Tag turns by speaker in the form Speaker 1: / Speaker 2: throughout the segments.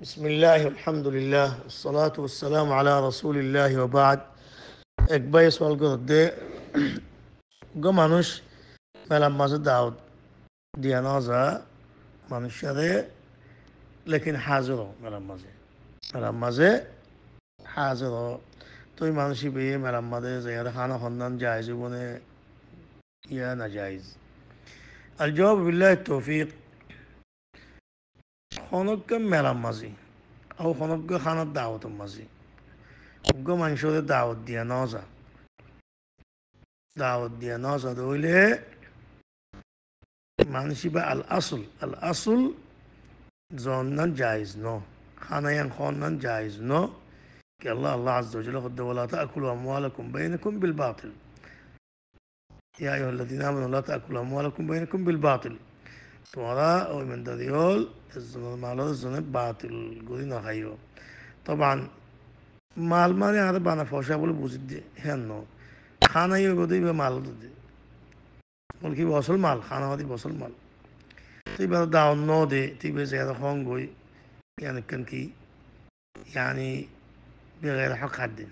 Speaker 1: বিসমিল্লাহ আলহামদুলিল্লাহ সালাতু ওয়াসসালামু আলা রাসূলিল্লাহ ওয়া বা'দ। এক ভাই সওয়াল করতে গো মানুষ মেলার মাঝে দাওয়াত দিয়া না যা মানুষেরে লেকিন হাজির মেলার মাঝে হাজির তুই মানুষই বেয়ে মেলার মাঝে যাইয়ার খানা সন্ধান যায় জীবনে ইয়া না জায়েজ। আল জবাব বিল্লাহ তৌফিক খনক মেলার মাঝে আও খনক খানার দাওয়াতের মাঝে গো মানুষের দাওয়াত দিয়া নজা হইলে মানুষই বা আল আসল জন্নান জায়েজ ন খানায়ান খন্নান জায়েজ ন কে আল্লাহ আজ্জা ওয়া জাল্লা قد ولا تأكلوا أموالكم بينكم بالباطل يا أيها الذين آمنوا لا تأكلوا أموالكم بينكم بالباطل তোমরা ওই মেন্দাদিওল মালের জন্য বাতিল করি না খাইও। তবান মাল মানে আর বানা ফসা বলে বুঝি দিয়ে হ্যাঁ ন খানাই ওই বোধই মাল দিয়ে বল কি বসল মাল খানা মাদি বসল মাল তুই বেলা দাও ন দে তুই বেশ এত হং গই يعني كان كي يعني بغير حق حد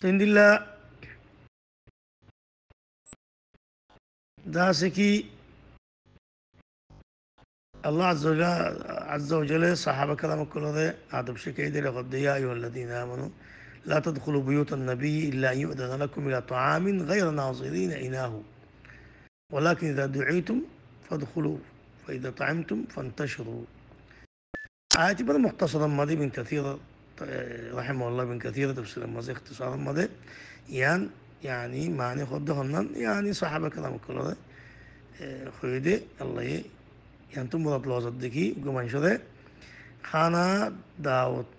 Speaker 1: تندلا داسكي الله عز وجل صحابة كلام كله عدب شكيد لقد يا أيها الذين آمنوا لا تدخلوا بيوت النبي إلا أن يؤذن لكم إلى طعام غير ناظرين إناه ولكن إذا دعيتم فادخلوا فإذا طعمتم فانتشروا. آياتي بدأ مختصرا ماضي بن كثير رحمه الله بن كثير تفسير الماضي اختصارا ماضي يعني معني خدهن يعني صحابة كلام كله خيدي الله يعني تم مرات لوزد دكي قمان شده খানা দাওয়াত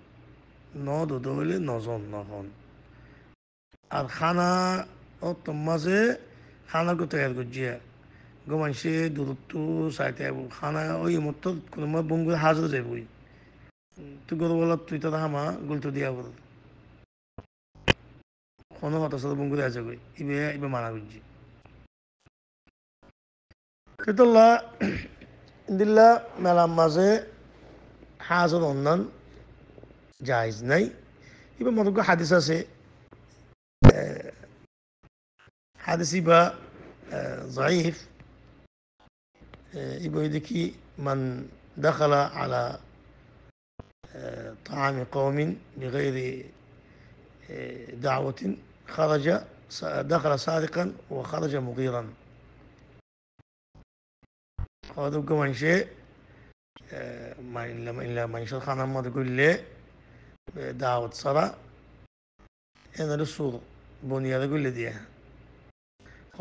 Speaker 1: ন দোদলে নজন নখন আর খানা ও তোমাজে খানা গো তৈয়ার করছিয়া গো মানুষে দূরত্ব চাইতে খানা ওই মতো কোনো বঙ্গুর হাজর যাবই তুই গরু বলা তুই তো হামা গুলতো দিয়া বল কোনো কথা সাথে বঙ্গুরে আছে গই ইবে মানা করছি কেতল্লা ইন্দিল্লা মেলার মাঝে হাজর অন্যান জায়জ নাই এবার মতো হাদিস আছে حادث يبقى ضعيف يبقى يدكي من دخل على طعام قوم بغير دعوة خرج دخل سارقا وخرج مغيرا. هذا كمان شيء ما إلا ما يشرح خانة ما تقول لي دعوة صلاة أنا رسول بني هذا يقول لي ديه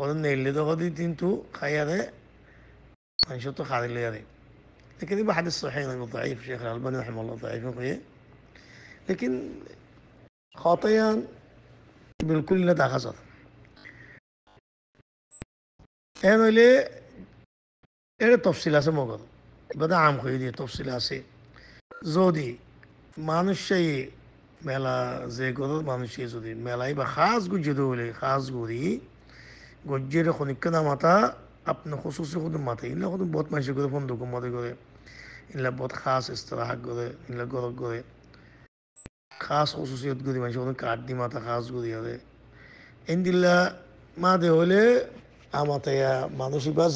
Speaker 1: هذا اللي ده غادي تنتو خيره ما يشوفه خارج لي هذا لكن يبقى حديث صحيح ضعيف شيخ الألباني رحمه الله ضعيف لكن خاطئا بالكل لا تخسر انا ليه এর তফসিল আছে মগর এবারে আম হয়ে দিয়ে তফসিল আছে যদি মানুষই মেলা যে গরর মানুষই যদি মেলাই বা খাস গুজি দৌলে খাস গুড়ি গজ্জের খনিকা মাথা আপনার খসুসি খুদ মাথা ইনলা খুদ বহুত মানুষ করে ফোন দুঃখ মতে করে ইনলা বহুত খাস ইস্তরাহাত করে ইনলা গরক করে খাস খসুসিয়ত গুড়ি মানুষ কাঠ দি মাথা খাস গুড়ি হবে ইন্দিল্লা মা দে হলে আমাতে মানুষ বা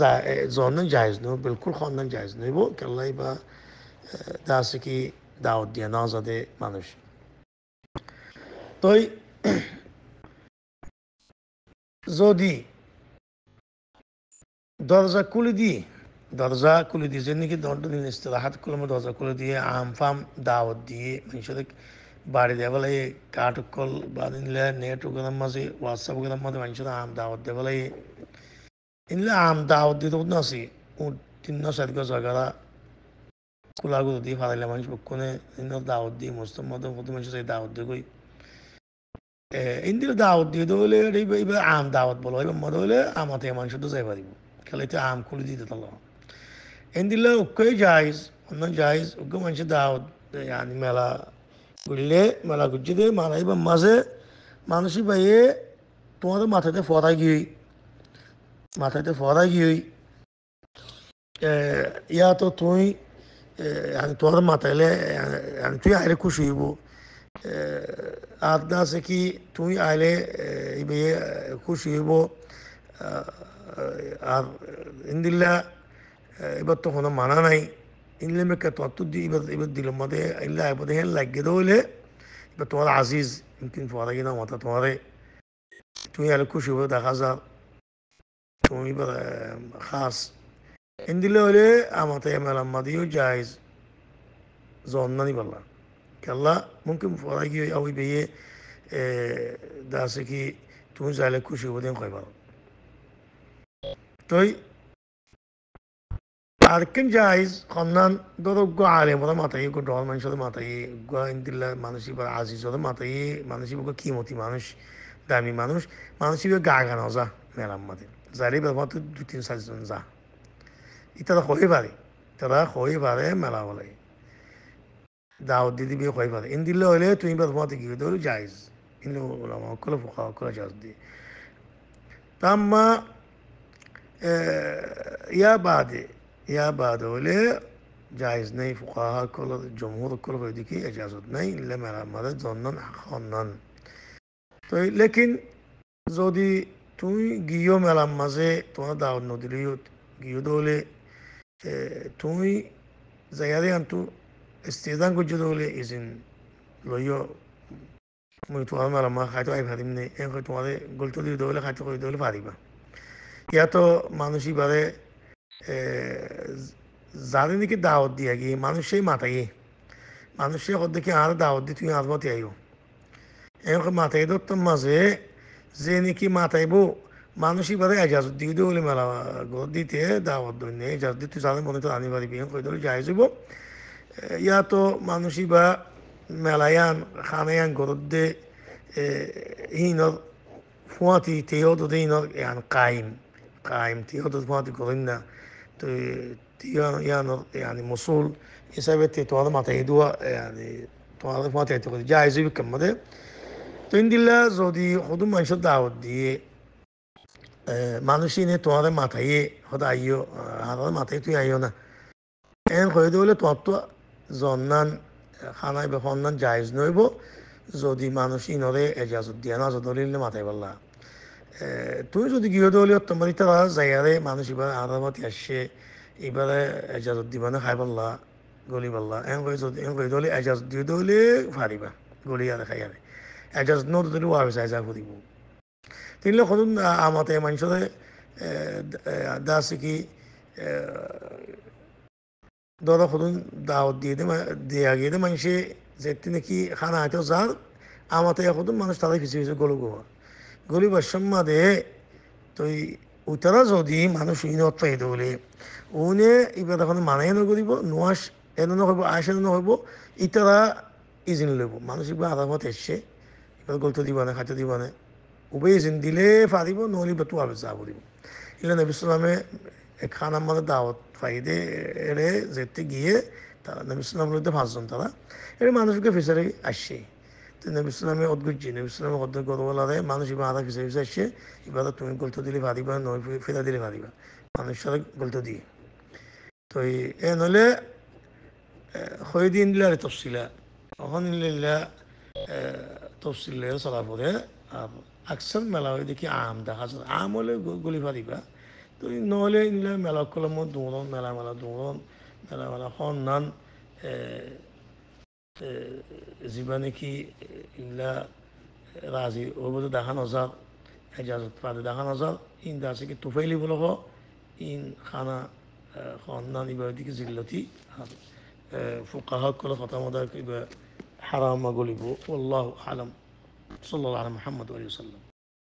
Speaker 1: জন্য জায়জ নয় বিলকুল খন্দান জায়জ নইব কেল্লাই বা দাসে কি দাওয়াত দিয়া না যাতে মানুষ তই যদি দরজা খুলে দিয়ে যে নাকি দণ্ডনীয় ইস্তেলাহাত কলমে দরজা খুলে দিয়ে আম ফাম দাওয়াত দিয়ে মানুষের বাড়ি দেওয়ালে কাঠ কল বাঁধি নিলে নেট ওগুলোর মাঝে হোয়াটসঅ্যাপ ওগুলোর মাঝে মানুষের আম দাওয়াত দেওয়ালে ইনলে আম দাওয়াত দিতে না আছি তিন সাত গজ জায়গা খোলাগুলো দিয়ে ফালাইলে মানুষ পক্ষনে দাওয়াত দিয়ে মুসলিম মতো প্রতি মানুষের দাওয়াত দিয়ে গই ইন্দির দাওয়াত দিয়ে হলে এবার আম দাওয়াত বলো এবার মতো হলে আমাতে মানুষ তো যাই পারিব খেলাইতে আম খুলে দিতে তাহলে ইন্দিলে ওকে যাইজ অন্য যাইজ ওকে মানুষের দাওয়াত yani মেলা ঘুরলে মেলা ঘুরছে দিয়ে মারা এবার মাঝে মানুষই বাইয়ে তোমাদের মাথাতে ফরাই গিয়ে ইয়া তো তুই يعني توار ما تيله يعني توي عليه كوشيبو أرداسكي توي عليه يبي كوشيبو إندلا يبتو هنا معنا ناي إن لم يكتوتو دي يبدي لما ده إلا يبدي هن لقدوله يبتو هذا عزيز يمكن فوارينا ما تتواري توي عليه كوشيبو ده غزال توي خاص إندلا وله أما تيمل لما ديو جايز زونني بالله كلا ممكن فراجي أو يبيه داسكي تونس على كوشي ودين خيبر توي أركن جايز خنان دورو جو عالم وده ما تيجي كو دور منشود ما تيجي جو عند الله مانوسي بر عزيز وده ما تيجي مانوسي بقى كيموتي دامي مانوسي بقى قاعد نوزا ملام ما تيجي زاري بس ما دو تين سال زنزا إتلا خوي باري ترى خوي باري ملا ولا داود دي بي خوي باري إن دلله ولا توي بس ما تيجي دورو جايز إنه لما كل فقهاء كل جاز دي تما يا بعد ولا جائز नहीं فقهاء كل جمهور كل فديكي اجازت नहीं لما مرد ظنن خنن तो लेकिन যদি তুই গিয়ে মেলা মাঝে তোমার দাওয়াত নদিলিও গিয়ে দলে তুই জায়গায় আনতু استئذان করছো দলে ইজিন লইও মই তোমার মেলা মা খাইতো আই ভারিম নেই এখন তোমার গলতো দিয়ে দলে খাইতো করে দলে পারিবা ইয়াতো মানুষই বারে যাদের নাকি দাওয়াত দিয়া গিয়ে মানুষই মাথায় মানুষের দেখি আর দাওয়াত দি তুই আর মতে আইও এখন মাথায় ধরতাম মাঝে যে নাকি মাথাইব মানুষই বারে এজাজত দিয়ে দিও বলে মেলা ঘর দিতে দাওয়াত দৈন্য এজাজত দিয়ে তুই যাদের মনে তো আনি পারিবি কই ধরে যাই যাব ইয়া তো মানুষই বা মেলায়ান খানায়ান ঘরত দে হিনর ফুয়াতি তেহত হিনর يعني قايم تيودد فاتي كورينا تيانو يعني مصول يسابت توارد ما تيدوا يعني توارد ما تيدوا جايزي بكم ده تندي لا زودي خدوم ما يشد داود دي مانوشيني توارد ما تيي خدا أيو هذا ما تيي توي أيونا إن خيدوا له تواتو زونان خاناي بخونان جايز نويبو زودي مانوشينو ده إجازة ديانا زودولي ما تيي والله তুমি যদি গৃহদলীয় তোমার তারা জায়গায় মানুষ এবার আদামত আসছে এবারে এজাজত দিবা না খাই পাল্লা গলি পাল্লা এন করে যদি এন করে দলে এজাজত দিয়ে দলে ফারিবা গলি আর খাই আর এজাজত নো দলে ওয়াবে সাইজা করিব তিনলে কদুন আমাতে মানুষের দাসে কি ধরো কদুন দাওয়াত দিয়ে গিয়ে মানুষে যেতে নাকি খানা হয়তো যার আমাতে কদুন মানুষ তাদের কিছু কিছু গলু গোয়া গরিবের সম্মাদে তুই উতারা যদি মানুষ ইনত পাইতে বলে উনে এবার এখন মানে এনে করিব নোয়াস এনে নহব আয়স এনে নহব ইতারা ইজিন লব মানুষ এবার আদামত এসছে এবার গল্প দিবানে খাইতে দিবানে উভয় ইজিন দিলে পারিব নহলে বা তো আবে যাব দিব ইলা নবী সালামে খানার মধ্যে দাওয়াত ফাইদে এড়ে যেতে গিয়ে তারা নবী সালাম লইতে পাঁচজন তারা এর মানুষকে ফিসারে আসছে নবী ইসলামে অদ্গুজি নবী ইসলামে অর্ধেক গরুওয়ালারে মানুষ এবার আধা ফিসে ফিসে আসছে এবার তুমি গল্প দিলে ভারিবা নয় ফেরা দিলে ভারিবা মানুষ সাথে গল্প দিয়ে তো এ নলে হয়ে দিন দিলে আর তফসিলা তখন নিলে তফসিল চলা পরে আর আকসার মেলা হয়ে দেখি আম দেখা যায় আম হলে গলি ফারিবা তো নহলে নিলে মেলা কলম দৌড়ন মেলা দৌড়ন মেলা সন্ধান যিবা নাকি ইলা রাজি ওগুলো দেখা নজার এজাজত পারে দেখা নজার ইন দাসে কি তুফাইলি বলো ইন খানা খান্নান ইবার দিকে জিল্লতি আর ফুকাহা কলে কথা মতো হারাম গলিব আল্লাহ আলম সাল্লাল্লাহু আলা মুহাম্মদ ওয়া সাল্লাম